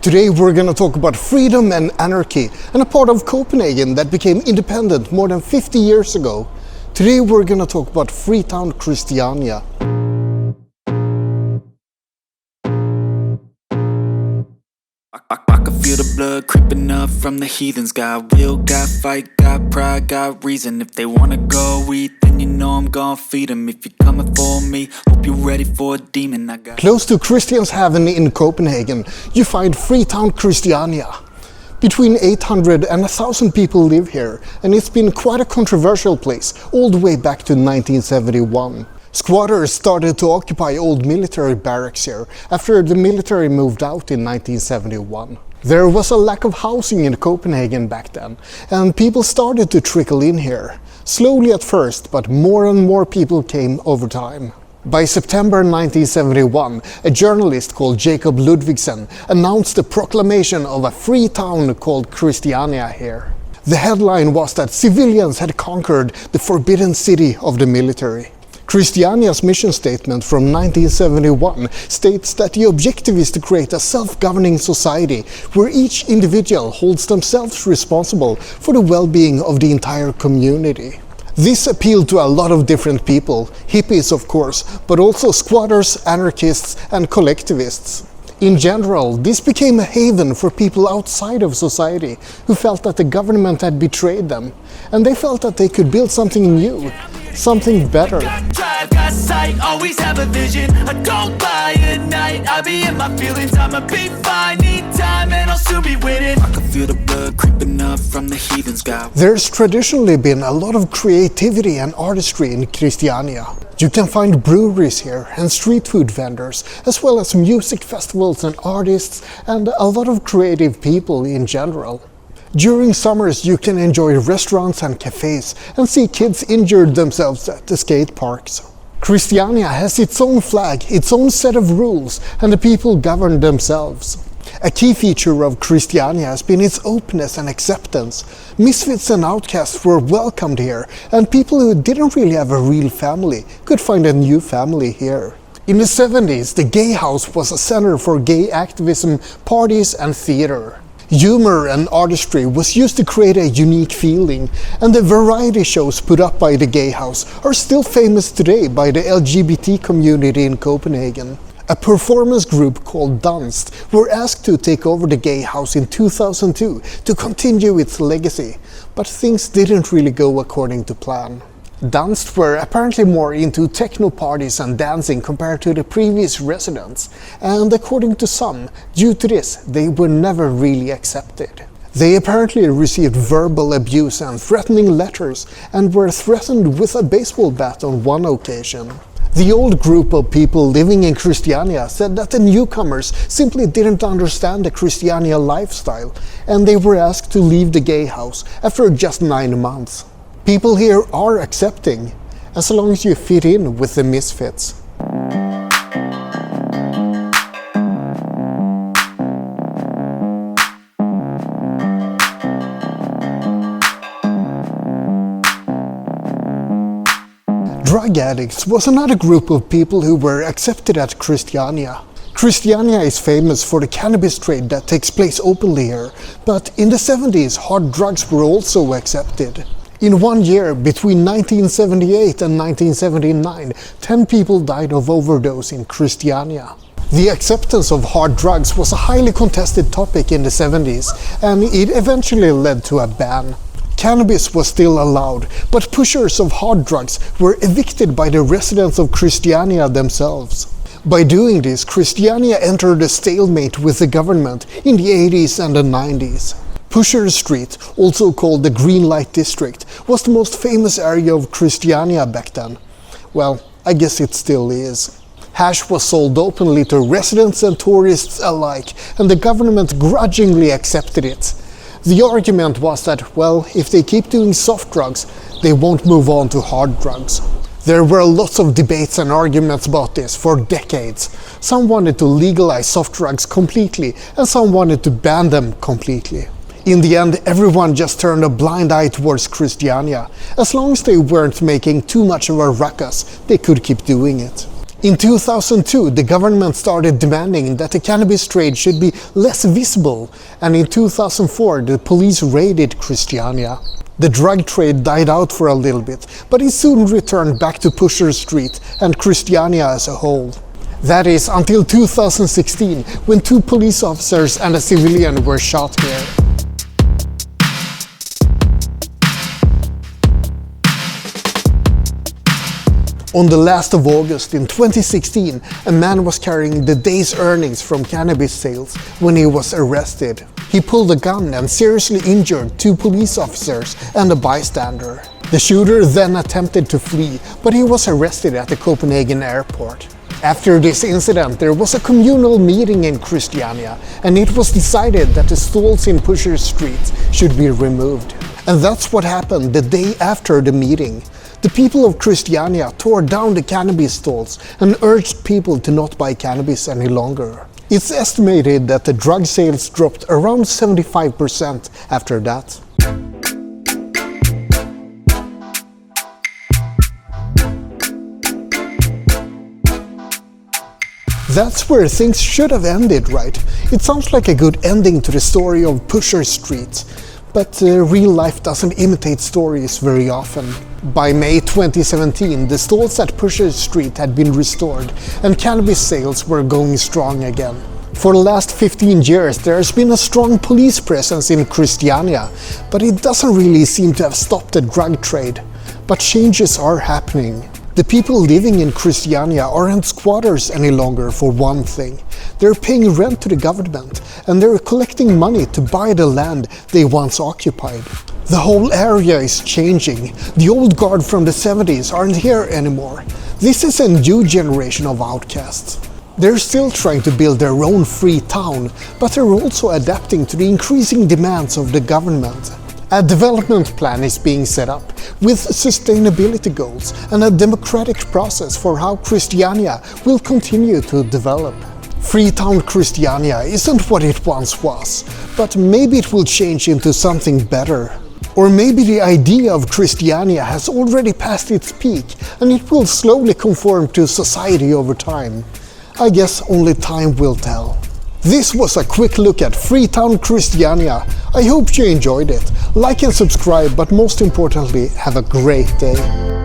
Today we're gonna talk about freedom and anarchy, and a part of Copenhagen that became independent more than 50 years ago. Today we're gonna talk about Freetown Christiania. I can feel the blood creeping up from the heathens. Got will, got fight, got pride, got reason. If they wanna go eat, then you know I'm gonna feed them. If you're coming for me, hope you're ready for a demon. I got Close to Christianshavn in Copenhagen, you find Freetown Christiania. Between 800 and 1,000 people live here, and it's been quite a controversial place all the way back to 1971. Squatters started to occupy old military barracks here after the military moved out in 1971. There was a lack of housing in Copenhagen back then, and people started to trickle in here. Slowly at first, but more and more people came over time. By September 1971, a journalist called Jacob Ludvigsen announced the proclamation of a free town called Christiania here. The headline was that civilians had conquered the forbidden city of the military. Christiania's mission statement from 1971 states that the objective is to create a self-governing society where each individual holds themselves responsible for the well-being of the entire community. This appealed to a lot of different people, hippies of course, but also squatters, anarchists and collectivists. In general, this became a haven for people outside of society who felt that the government had betrayed them, and they felt that they could build something new, something better. drive, got sight, always have a vision. I don't lie at night, I be in my feelings. I'ma be fine, need time and I'll soon be winning. I can feel the blood creeping up from the heathens. There's traditionally been a lot of creativity and artistry in Christiania. You can find breweries here and street food vendors, as well as music festivals and artists and a lot of creative people in general. During summers you can enjoy restaurants and cafes and see kids injure themselves at the skate parks. Christiania has its own flag, its own set of rules, and the people govern themselves. A key feature of Christiania has been its openness and acceptance. Misfits and outcasts were welcomed here, and people who didn't really have a real family could find a new family here. In the 70s, the Gay House was a center for gay activism, parties and theater. Humor and artistry was used to create a unique feeling, and the variety shows put up by the Gay House are still famous today by the LGBT community in Copenhagen. A performance group called Danst were asked to take over the Gay House in 2002 to continue its legacy, but things didn't really go according to plan. Danst were apparently more into techno parties and dancing compared to the previous residents, and according to some, due to this, they were never really accepted. They apparently received verbal abuse and threatening letters, and were threatened with a baseball bat on one occasion. The old group of people living in Christiania said that the newcomers simply didn't understand the Christiania lifestyle, and they were asked to leave the Gay House after just 9 months. People here are accepting, as long as you fit in with the misfits. Drug addicts was another group of people who were accepted at Christiania. Christiania is famous for the cannabis trade that takes place openly here, but in the 70s hard drugs were also accepted. In 1 year, between 1978 and 1979, 10 people died of overdose in Christiania. The acceptance of hard drugs was a highly contested topic in the 70s, and it eventually led to a ban. Cannabis was still allowed, but pushers of hard drugs were evicted by the residents of Christiania themselves. By doing this, Christiania entered a stalemate with the government in the 80s and the 90s. Pusher Street, also called the Green Light District, was the most famous area of Christiania back then. Well, I guess it still is. Hash was sold openly to residents and tourists alike, and the government grudgingly accepted it. The argument was that, well, if they keep doing soft drugs, they won't move on to hard drugs. There were lots of debates and arguments about this for decades. Some wanted to legalize soft drugs completely, and some wanted to ban them completely. In the end, everyone just turned a blind eye towards Christiania. As long as they weren't making too much of a ruckus, they could keep doing it. In 2002, the government started demanding that the cannabis trade should be less visible, and in 2004 the police raided Christiania. The drug trade died out for a little bit, but it soon returned back to Pusher Street and Christiania as a whole. That is, until 2016, when 2 police officers and a civilian were shot here. On the last of August in 2016, a man was carrying the day's earnings from cannabis sales when he was arrested. He pulled a gun and seriously injured 2 police officers and a bystander. The shooter then attempted to flee, but he was arrested at the Copenhagen airport. After this incident, there was a communal meeting in Christiania, and it was decided that the stalls in Pusher Street should be removed. And that's what happened the day after the meeting. The people of Christiania tore down the cannabis stalls and urged people to not buy cannabis any longer. It's estimated that the drug sales dropped around 75% after that. That's where things should have ended, right? It sounds like a good ending to the story of Pusher Street. But real life doesn't imitate stories very often. By May 2017, the stalls at Pusher Street had been restored and cannabis sales were going strong again. For the last 15 years, there has been a strong police presence in Christiania, but it doesn't really seem to have stopped the drug trade. But changes are happening. The people living in Christiania aren't squatters any longer, for one thing. They're paying rent to the government, and they're collecting money to buy the land they once occupied. The whole area is changing. The old guard from the 70s aren't here anymore. This is a new generation of outcasts. They're still trying to build their own free town, but they're also adapting to the increasing demands of the government. A development plan is being set up with sustainability goals and a democratic process for how Christiania will continue to develop. Freetown Christiania isn't what it once was, but maybe it will change into something better. Or maybe the idea of Christiania has already passed its peak and it will slowly conform to society over time. I guess only time will tell. This was a quick look at Freetown Christiania. I hope you enjoyed it. Like and subscribe, but most importantly, have a great day.